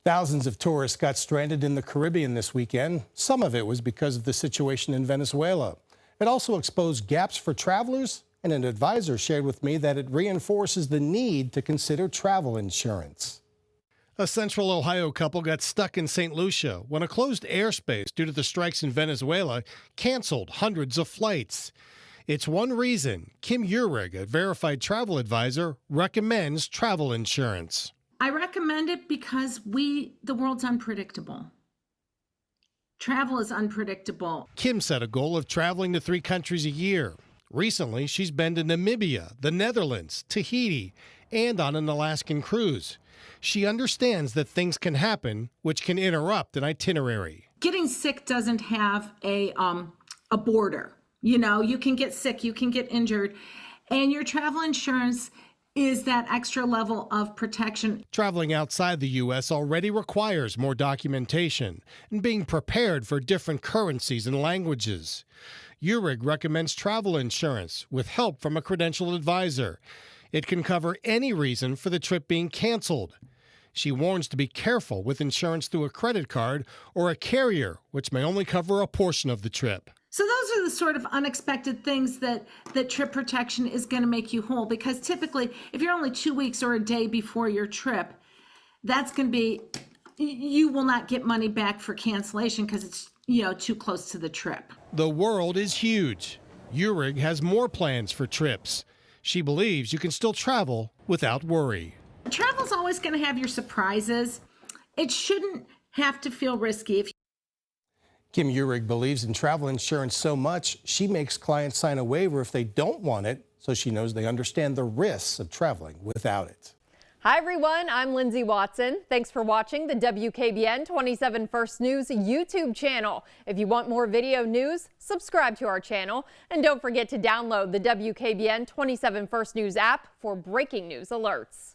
Thousands of tourists got stranded in the Caribbean this weekend. Some of it was because of the situation in Venezuela. It also exposed gaps for travelers, and an advisor shared with me that it reinforces the need to consider travel insurance. A Central Ohio couple got stuck in St. Lucia when a closed airspace due to the strikes in Venezuela canceled hundreds of flights. It's one reason Kim Uhrig, a verified travel advisor, recommends travel insurance. I recommend it because the world's unpredictable. Travel is unpredictable. Kim set a goal of traveling to 3 countries a year. Recently, she's been to Namibia, the Netherlands, Tahiti, and on an Alaskan cruise. She understands that things can happen, which can interrupt an itinerary. Getting sick doesn't have a border. You know, you can get sick, you can get injured, and your travel insurance is that extra level of protection. Traveling outside the U.S. already requires more documentation and being prepared for different currencies and languages. Uhrig recommends travel insurance with help from a credentialed advisor. It can cover any reason for the trip being canceled. She warns to be careful with insurance through a credit card or a carrier, which may only cover a portion of the trip. So those are the sort of unexpected things that trip protection is going to make you whole, because typically if you're only 2 weeks or a day before your trip, that's going to be, you will not get money back for cancellation because it's, too close to the trip. The world is huge. Uhrig has more plans for trips. She believes you can still travel without worry. Travel's always going to have your surprises. It shouldn't have to feel risky. Kim Uhrig believes in travel insurance so much, she makes clients sign a waiver if they don't want it, so she knows they understand the risks of traveling without it. Hi, everyone. I'm Lindsay Watson. Thanks for watching the WKBN 27 First News YouTube channel. If you want more video news, subscribe to our channel. And don't forget to download the WKBN 27 First News app for breaking news alerts.